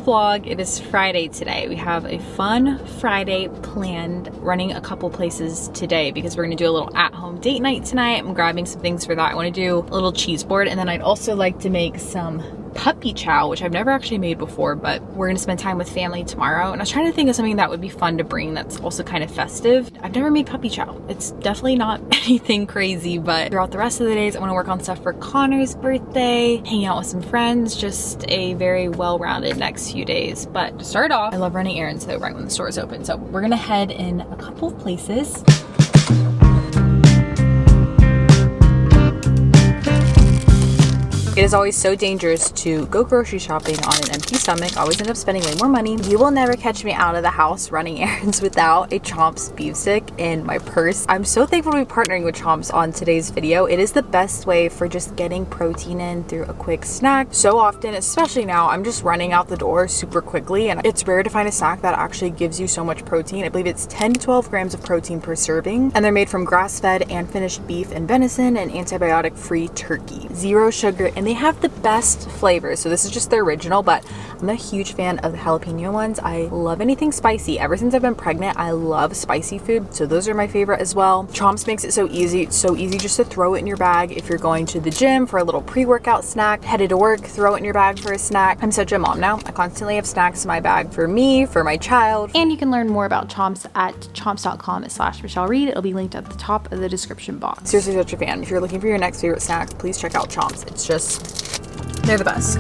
vlog. It is Friday today. We have a fun Friday planned, running a couple places today because we're gonna do a little at-home date night tonight. I'm grabbing some things for that. I wanna do a little cheese board, and then I'd also like to make some puppy chow, which I've never actually made before, but we're gonna spend time with family tomorrow. And I was trying to think of something that would be fun to bring that's also kind of festive. I've never made puppy chow. It's definitely not anything crazy, but throughout the rest of the days, I wanna work on stuff for Connor's birthday, hang out with some friends, just a very well-rounded next few days. But to start off, I love running errands though right when the stores open. So we're gonna head in a couple of places. It is always so dangerous to go grocery shopping on an empty stomach. I always end up spending way more money. You will never catch me out of the house running errands without a Chomps beef stick in my purse. I'm so thankful to be partnering with Chomps on today's video. It is the best way for just getting protein in through a quick snack. So often, especially now, I'm just running out the door super quickly, and it's rare to find a snack that actually gives you so much protein. I believe it's 10 to 12 grams of protein per serving, and they're made from grass-fed and finished beef and venison and antibiotic-free turkey. Zero sugar, and they have the best flavors. So this is just the original, but I'm a huge fan of the jalapeno ones. I love anything spicy. Ever since I've been pregnant, I love spicy food, so those are my favorite as well. Chomps makes it so easy. It's so easy just to throw it in your bag if you're going to the gym for a little pre-workout snack, headed to work, throw it in your bag for a snack. I'm such a mom now. I constantly have snacks in my bag for me, for my child. And you can learn more about Chomps at chomps.com/Michelle Reed. It'll be linked at the top of the description box. Seriously, such a fan. If you're looking for your next favorite snack, please check out Chomps. It's just, they're the best.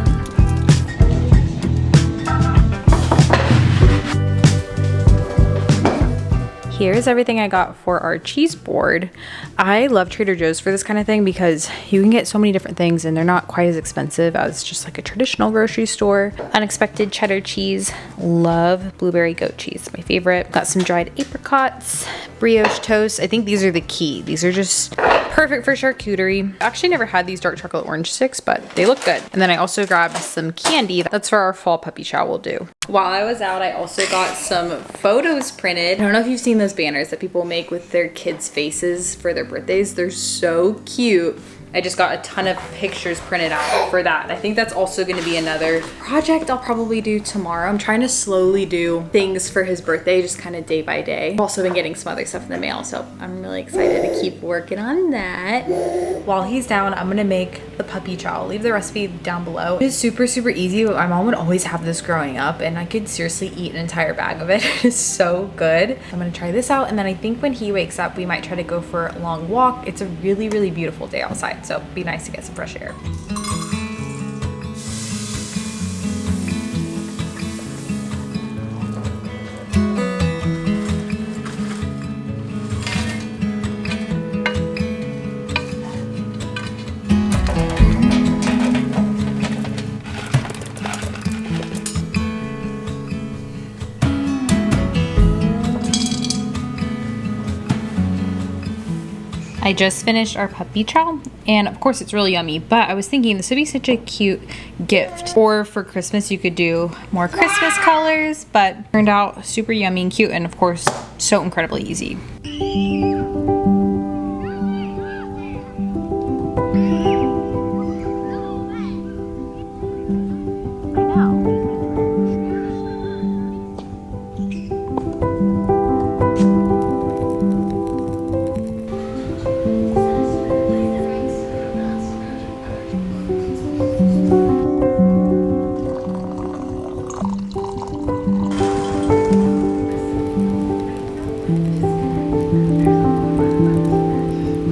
Here's everything I got for our cheese board. I love Trader Joe's for this kind of thing because you can get so many different things and they're not quite as expensive as just like a traditional grocery store. Unexpected cheddar cheese. Love blueberry goat cheese, my favorite. Got some dried apricots, brioche toast. I think these are the key. These are just perfect for charcuterie. I actually never had these dark chocolate orange sticks, but they look good. And then I also grabbed some candy. That's for our fall puppy chow we'll do. While I was out, I also got some photos printed. I don't know if you've seen those banners that people make with their kids' faces for their birthdays. They're so cute. I just got a ton of pictures printed out for that. I think that's also gonna be another project I'll probably do tomorrow. I'm trying to slowly do things for his birthday, just kind of day by day. I've also been getting some other stuff in the mail, so I'm really excited to keep working on that. While he's down, I'm gonna make the puppy chow. I'll leave the recipe down below. It's super, super easy. My mom would always have this growing up, and I could seriously eat an entire bag of it. It's so good. I'm gonna try this out, and then I think when he wakes up, we might try to go for a long walk. It's a really, really beautiful day outside. So it'd be nice to get some fresh air. I just finished our puppy chow, and of course it's really yummy, but I was thinking this would be such a cute gift. Or for Christmas, you could do more Christmas colors, but turned out super yummy and cute, and of course, so incredibly easy.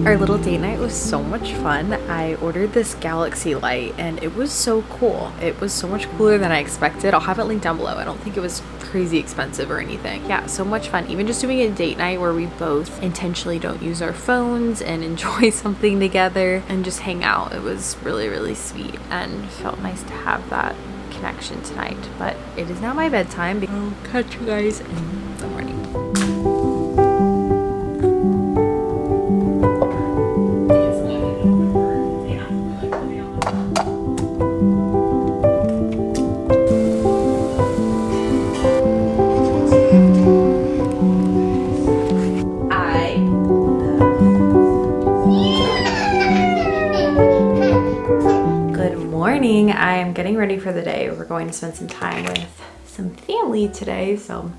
Our little date night was so much fun. I ordered this galaxy light and it was so cool. It was so much cooler than I expected. I'll have it linked down below. I don't think it was crazy expensive or anything. Yeah, so much fun. Even just doing a date night where we both intentionally don't use our phones and enjoy something together and just hang out. It was really, really sweet and felt nice to have that connection tonight. But it is now my bedtime. I'll catch you guys in the morning. getting ready for the day. We're going to spend some time with some family today, so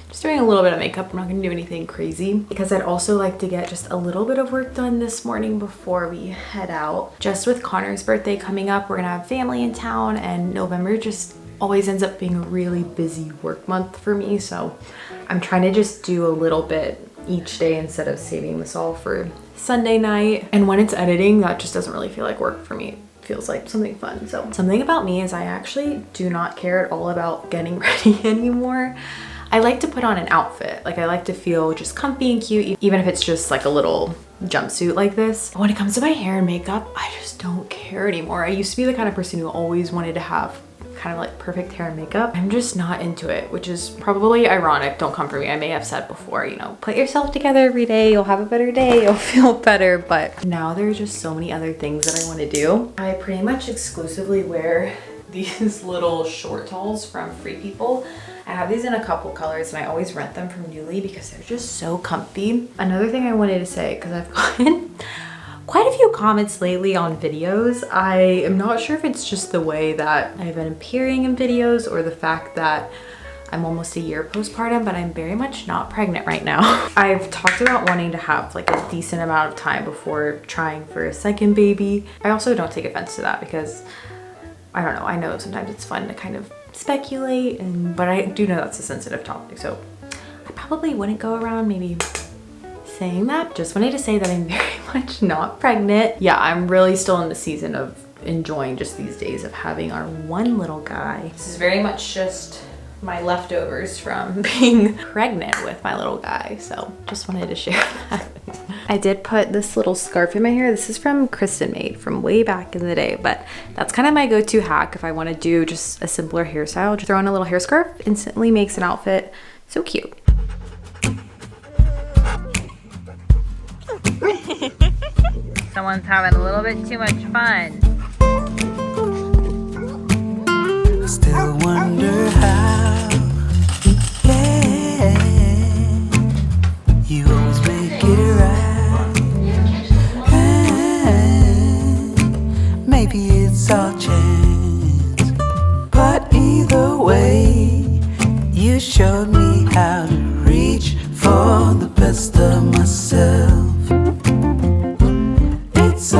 just doing a little bit of makeup. I'm not gonna do anything crazy because I'd also like to get just a little bit of work done this morning before we head out. Just with Connor's birthday coming up, we're gonna have family in town, and November just always ends up being a really busy work month for me, so I'm trying to just do a little bit each day instead of saving this all for Sunday night. And when it's editing, that just doesn't really feel like work for me. It feels like something fun. So something about me is I actually do not care at all about getting ready anymore. I like to put on an outfit. Like, I like to feel just comfy and cute, even if it's just like a little jumpsuit like this. But when it comes to my hair and makeup, I just don't care anymore. I used to be the kind of person who always wanted to have kind of like perfect hair and makeup. I'm just not into it, which is probably ironic. Don't come for me. I may have said before, you know, put yourself together every day, you'll have a better day, you'll feel better. But now there's just so many other things that I want to do. I pretty much exclusively wear these little short talls from Free People. I have these in a couple colors and I always rent them from Newly because they're just so comfy. Another thing I wanted to say, because I've gotten quite a few comments lately on videos. I am not sure if it's just the way that I've been appearing in videos or the fact that I'm almost a year postpartum, but I'm very much not pregnant right now. I've talked about wanting to have like a decent amount of time before trying for a second baby. I also don't take offense to that because I don't know. I know sometimes it's fun to kind of speculate, but I do know that's a sensitive topic, so I probably wouldn't go around maybe saying that. Just wanted to say that I'm very much not pregnant. Yeah, I'm really still in the season of enjoying just these days of having our one little guy. This is very much just my leftovers from being pregnant with my little guy, so just wanted to share that. I did put this little scarf in my hair. This is from Kristen Made from way back in the day, but that's kind of my go-to hack if I want to do just a simpler hairstyle. Just throw in a little hair scarf, instantly makes an outfit so cute. Someone's having a little bit too much fun. I still wonder how, yeah, you always make it right. And maybe it's our chance, but either way, you showed me how to reach for the best of myself. It's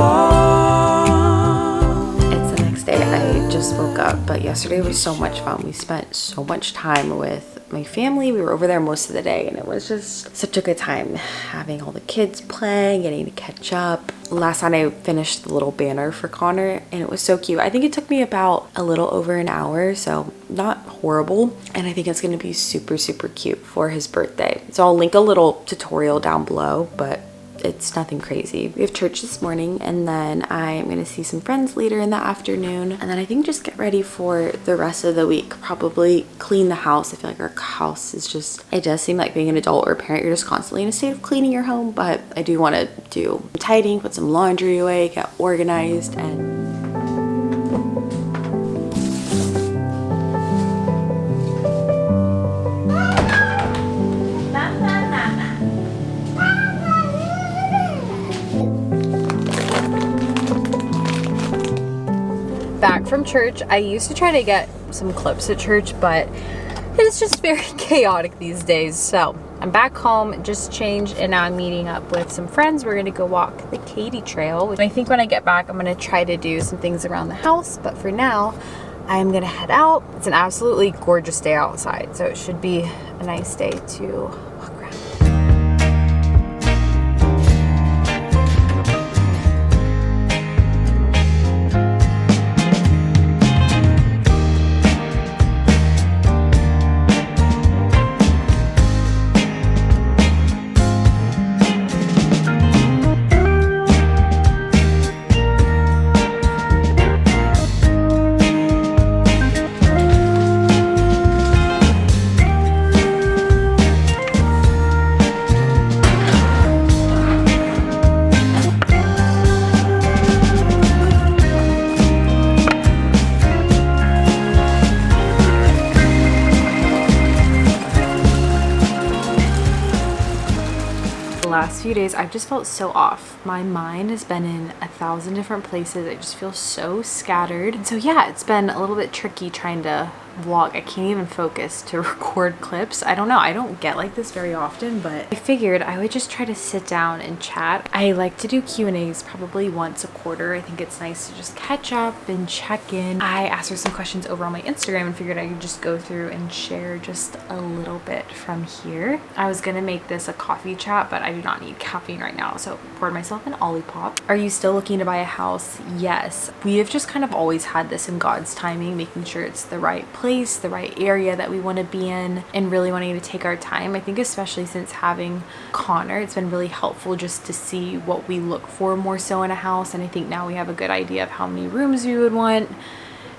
the next day. I just woke up, but yesterday was so much fun. We spent so much time with my family. We were over there most of the day and it was just such a good time having all the kids playing, getting to catch up. Last night I finished the little banner for Connor and it was so cute. I think it took me about a little over an hour, so not horrible. And I think it's going to be super, super cute for his birthday. So I'll link a little tutorial down below, but it's nothing crazy. We have church this morning and then I'm gonna see some friends later in the afternoon, and then I think just get ready for the rest of the week. Probably clean the house. I feel like our house is just, it does seem like being an adult or a parent, you're just constantly in a state of cleaning your home, but I do want to do some tidying, put some laundry away, get organized, and back from church. I used to try to get some clips at church, but it's just very chaotic these days. So I'm back home, just changed, and now I'm meeting up with some friends. We're gonna go walk the Katy Trail. I think when I get back, I'm gonna try to do some things around the house, but for now, I'm gonna head out. It's an absolutely gorgeous day outside, so it should be a nice day to walk around. last few days I've just felt so off. My mind has been in 1,000 different places. I just feel so scattered. And so yeah, it's been a little bit tricky trying to vlog. I can't even focus to record clips. I don't know, I don't get like this very often, but I figured I would just try to sit down and chat. I like to do Q&As probably once a quarter. I think it's nice to just catch up and check in. I asked her some questions over on my Instagram and figured I could just go through and share just a little bit from here. I was gonna make this a coffee chat, but I do not need caffeine right now, so poured myself an Olipop. Are you still looking to buy a house? Yes. We have just kind of always had this in God's timing, making sure it's the right place, the right area that we want to be in, and really wanting to take our time. I think especially since having Connor, it's been really helpful just to see what we look for more so in a house. And I think now we have a good idea of how many rooms we would want,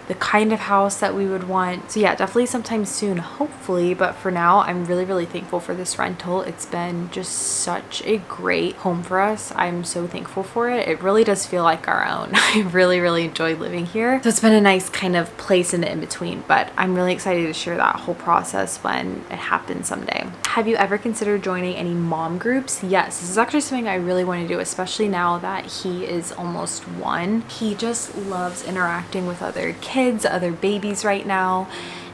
the kind of house that we would want. So yeah, definitely sometime soon, hopefully. But for now, I'm really thankful for this rental. It's been just such a great home for us. I'm so thankful for it. It really does feel like our own. I really enjoy living here. So it's been a nice kind of place in the in-between, but I'm really excited to share that whole process when it happens someday. Have you ever considered joining any mom groups? Yes, this is actually something I really want to do, especially now that he is almost 1. He just loves interacting with other kids, other babies right now,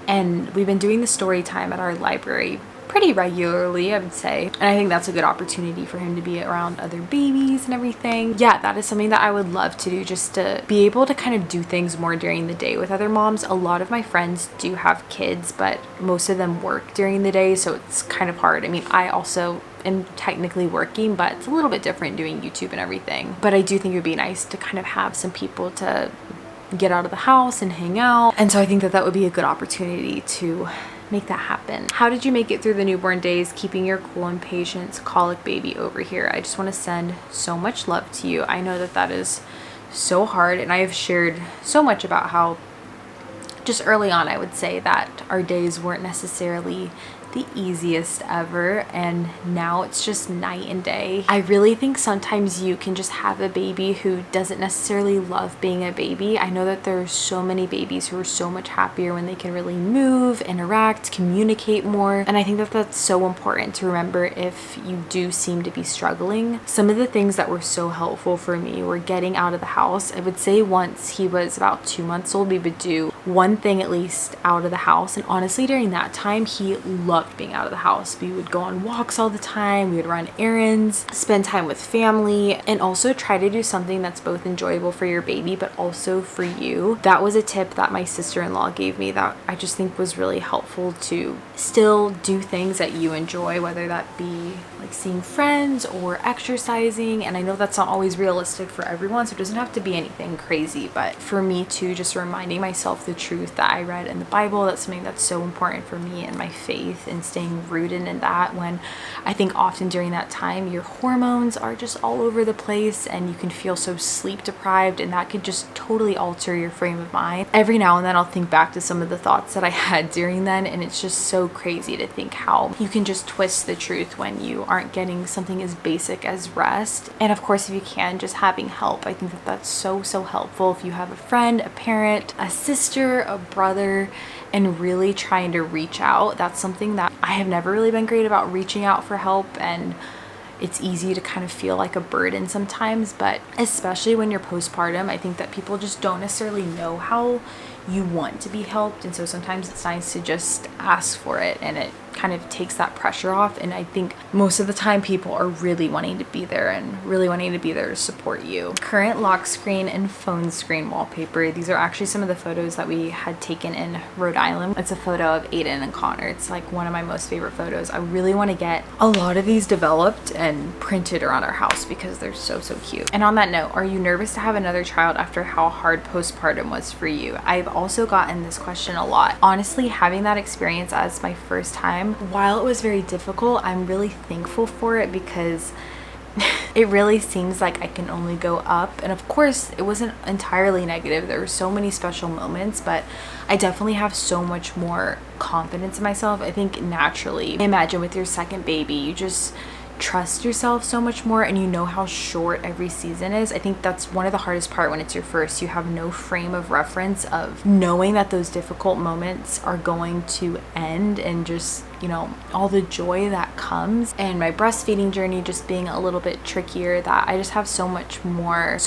and we've been doing the story time at our library pretty regularly, I would say, and I think that's a good opportunity for him to be around other babies and everything. Yeah, that is something that I would love to do, just to be able to kind of do things more during the day with other moms. A lot of my friends do have kids, but most of them work during the day, so it's kind of hard. I mean, I also am technically working, but it's a little bit different doing YouTube and everything. But I do think it would be nice to kind of have some people to get out of the house and hang out, and so I think that that would be a good opportunity to make that happen. How did you make it through the newborn days, keeping your cool and patience, colic baby over here? I just want to send so much love to you. I know that that is so hard, and I have shared so much about how just early on I would say that our days weren't necessarily the easiest ever, and now it's just night and day. I really think sometimes you can just have a baby who doesn't necessarily love being a baby. I know that there are so many babies who are so much happier when they can really move, interact, communicate more, and I think that that's so important to remember if you do seem to be struggling. Some of the things that were so helpful for me were getting out of the house. I would say once he was about 2 months old, we would do one thing at least out of the house, and honestly during that time he loved being out of the house. We would go on walks all the time, we would run errands, spend time with family, and also try to do something that's both enjoyable for your baby but also for you. That was a tip that my sister-in-law gave me that I just think was really helpful, to still do things that you enjoy, whether that be like seeing friends or exercising. And I know that's not always realistic for everyone, so it doesn't have to be anything crazy, but for me too, just reminding myself the truth that I read in the Bible, that's something that's so important for me and my faith, and staying rooted in that, when I think often during that time your hormones are just all over the place and you can feel so sleep deprived, and that could just totally alter your frame of mind. Every now and then I'll think back to some of the thoughts that I had during then, and it's just so crazy to think how you can just twist the truth when you aren't getting something as basic as rest. And of course, if you can, just having help. I think that that's so helpful. If you have a friend, a parent, a sister, a brother, and really trying to reach out. That's something that I have never really been great about, reaching out for help, and it's easy to kind of feel like a burden sometimes, but especially when you're postpartum, I think that people just don't necessarily know how you want to be helped, and so sometimes it's nice to just ask for it, and it kind of takes that pressure off. And I think most of the time people are really wanting to be there and really wanting to be there to support you. Current lock screen and phone screen wallpaper. These are actually some of the photos that we had taken in Rhode Island. It's a photo of Aiden and Connor. It's like one of my most favorite photos. I really want to get a lot of these developed and printed around our house because they're so cute. And on that note, are you nervous to have another child after how hard postpartum was for you? I've also gotten this question a lot. Honestly, having that experience as my first time, while it was very difficult, I'm really thankful for it, because it really seems like I can only go up. And of course, it wasn't entirely negative. There were so many special moments, but I definitely have so much more confidence in myself. I think naturally, imagine with your second baby, trust yourself so much more, and you know how short every season is. I think that's one of the hardest part when it's your first. You have no frame of reference of knowing that those difficult moments are going to end, and just, you know, all the joy that comes. And my breastfeeding journey just being a little bit trickier, that I just have so much more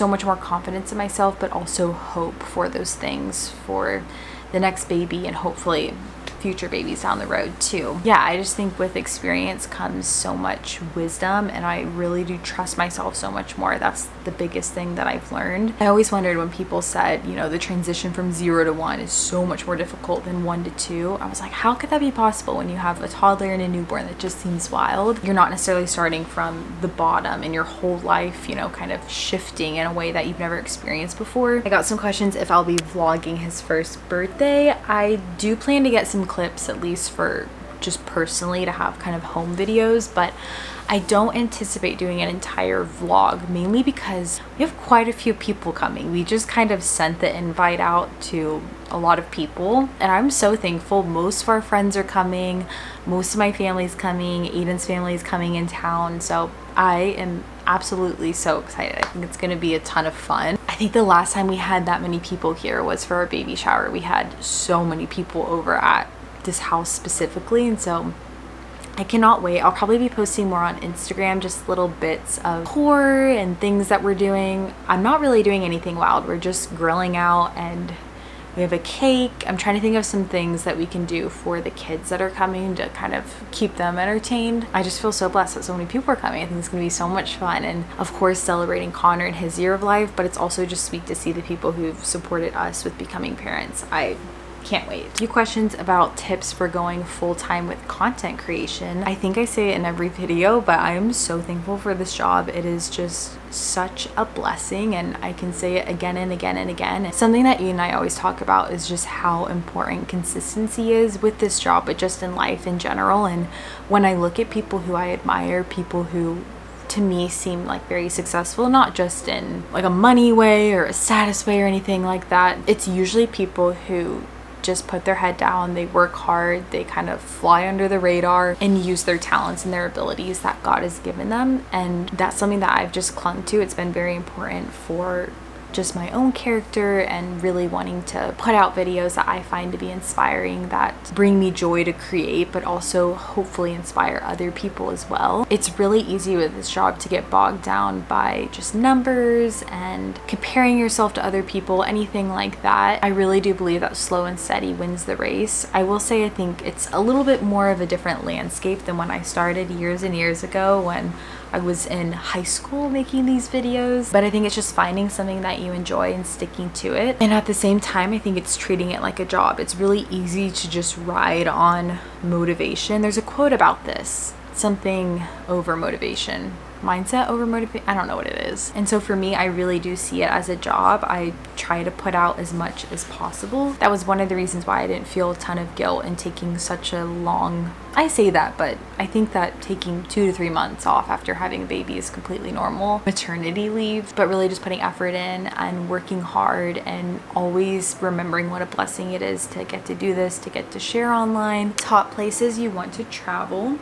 confidence in myself, but also hope for those things for the next baby and hopefully future babies down the road too. Yeah, I just think with experience comes so much wisdom, and I really do trust myself so much more. That's the biggest thing that I've learned. I always wondered when people said, you know, the transition from 0 to 1 is so much more difficult than 1 to 2. I was like, how could that be possible when you have a toddler and a newborn? That just seems wild. You're not necessarily starting from the bottom, and your whole life, you know, kind of shifting in a way that you've never experienced before. I got some questions if I'll be vlogging his first birthday. I do plan to get some clips, at least for just personally, to have kind of home videos, but I don't anticipate doing an entire vlog, mainly because we have quite a few people coming. We just kind of sent the invite out to a lot of people, and I'm so thankful. Most of our friends are coming, most of my family's coming, Aiden's family is coming in town, so I am absolutely so excited. I think it's going to be a ton of fun. I think the last time we had that many people here was for our baby shower. We had so many people over at this house specifically, and so I cannot wait. I'll probably be posting more on Instagram, just little bits of tour and things that we're doing. I'm not really doing anything wild. We're just grilling out, and we have a cake. I'm trying to think of some things that we can do for the kids that are coming to kind of keep them entertained. I just feel so blessed that so many people are coming. I think it's gonna be so much fun, and of course celebrating Connor in his year of life, but it's also just sweet to see the people who've supported us with becoming parents. I can't wait. A few questions about tips for going full-time with content creation. I think I say it in every video, but I am so thankful for this job. It is just such a blessing, and I can say it again and again and again. Something that you and I always talk about is just how important consistency is with this job, but just in life in general. And when I look at people who I admire, people who to me seem like very successful, not just in like a money way or a status way or anything like that, it's usually people who just put their head down, they work hard, they kind of fly under the radar and use their talents and their abilities that God has given them. And that's something that I've just clung to. It's been very important for just my own character and really wanting to put out videos that I find to be inspiring, that bring me joy to create, but also hopefully inspire other people as well. It's really easy with this job to get bogged down by just numbers and comparing yourself to other people, anything like that. I really do believe that slow and steady wins the race. I will say I think it's a little bit more of a different landscape than when I started years and years ago when I was in high school making these videos, but I think it's just finding something that you enjoy and sticking to it. And at the same time, I think it's treating it like a job. It's really easy to just ride on motivation. There's a quote about this, something over motivation. Mindset over motivation, I don't know what it is. And so for me, I really do see it as a job. I try to put out as much as possible. That was one of the reasons why I didn't feel a ton of guilt in taking such a long, I say that, but I think that taking 2 to 3 months off after having a baby is completely normal. Maternity leave, but really just putting effort in and working hard and always remembering what a blessing it is to get to do this, to get to share online. Top places you want to travel.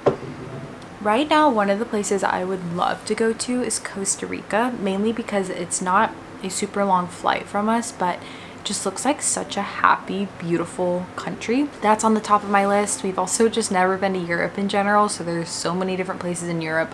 Right now, one of the places I would love to go to is Costa Rica, mainly because it's not a super long flight from us, but it just looks like such a happy, beautiful country. That's on the top of my list. We've also just never been to Europe in general, so there's so many different places in Europe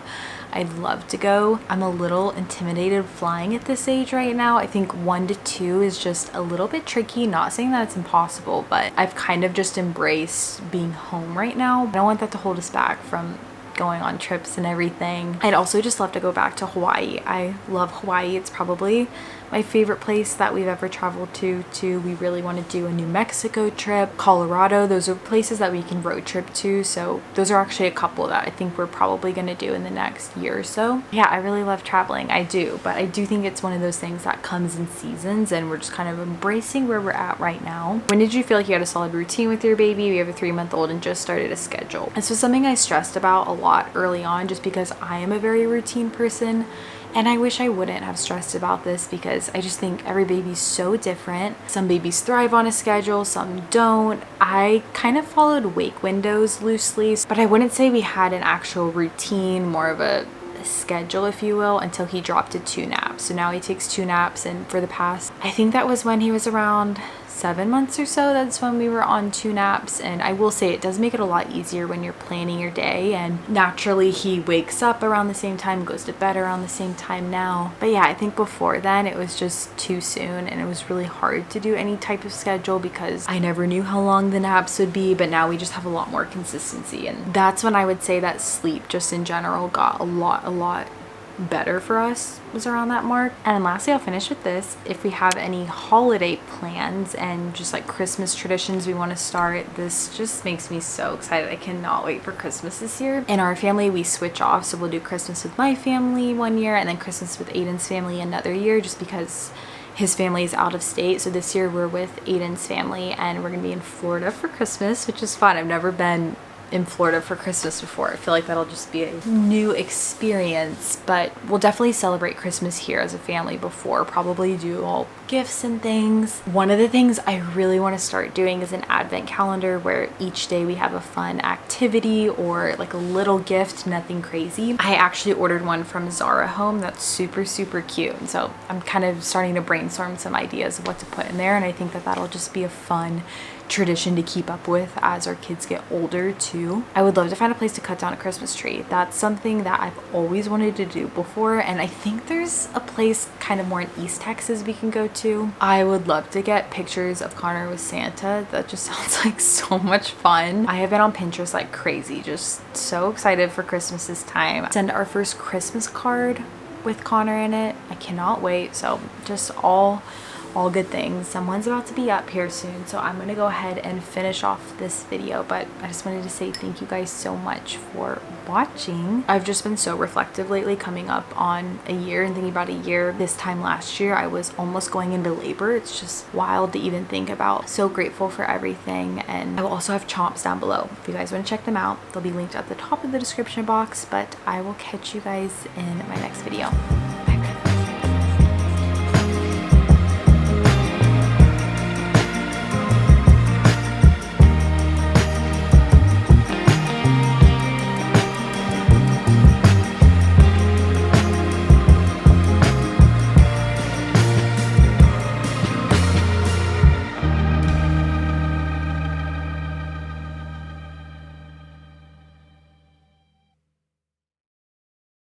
I'd love to go. I'm a little intimidated flying at this age right now. I think 1 to 2 is just a little bit tricky. Not saying that it's impossible, but I've kind of just embraced being home right now. I don't want that to hold us back from going on trips and everything. I'd also just love to go back to Hawaii. I love Hawaii. It's probably my favorite place that we've ever traveled to. We really want to do a New Mexico trip, Colorado. Those are places that we can road trip to. So those are actually a couple that I think we're probably going to do in the next year or so. Yeah, I really love traveling. I do, but I do think it's one of those things that comes in seasons, and we're just kind of embracing where we're at right now. When did you feel like you had a solid routine with your baby? We have a 3-month-old and just started a schedule. This was something I stressed about a lot lot early on just because I am a very routine person. And I wish I wouldn't have stressed about this because I just think every baby's so different. Some babies thrive on a schedule, some don't. I kind of followed wake windows loosely, but I wouldn't say we had an actual routine, more of a schedule, if you will, until he dropped to 2 naps. So now he takes 2 naps, and for the past, I think that was when he was around 7 months or so, that's when we were on 2 naps. And I will say it does make it a lot easier when you're planning your day, and naturally he wakes up around the same time, goes to bed around the same time now. But yeah, I think before then it was just too soon, and it was really hard to do any type of schedule because I never knew how long the naps would be. But now we just have a lot more consistency, and that's when I would say that sleep just in general got a lot better for us, was around that mark. And lastly, I'll finish with this. If we have any holiday plans and just like Christmas traditions we want to start, this just makes me so excited. I cannot wait for Christmas this year. In our family, we switch off, so we'll do Christmas with my family one year and then Christmas with Aiden's family another year, just because his family is out of state. So this year we're with Aiden's family and we're gonna be in Florida for Christmas, which is fun. I've never been in Florida for Christmas before. I feel like that'll just be a new experience, but we'll definitely celebrate Christmas here as a family before, probably do all gifts and things. One of the things I really want to start doing is an advent calendar where each day we have a fun activity or like a little gift, nothing crazy. I actually ordered one from Zara Home that's super cute, and so I'm kind of starting to brainstorm some ideas of what to put in there, and I think that that'll just be a fun tradition to keep up with as our kids get older too. I would love to find a place to cut down a Christmas tree. That's something that I've always wanted to do before, and I think there's a place kind of more in East Texas we can go to. I would love to get pictures of Connor with Santa. That just sounds like so much fun. I have been on Pinterest like crazy, just so excited for Christmas this time. Send our first Christmas card with Connor in it. I cannot wait. So just all good things. Someone's about to be up here soon, so I'm gonna go ahead and finish off this video. But I just wanted to say thank you guys so much for watching. I've just been so reflective lately, coming up on a year and thinking about a year. This time last year I was almost going into labor. It's just wild to even think about. So grateful for everything, and I will also have chomps down below if you guys want to check them out. They'll be linked at the top of the description box, but I will catch you guys in my next video.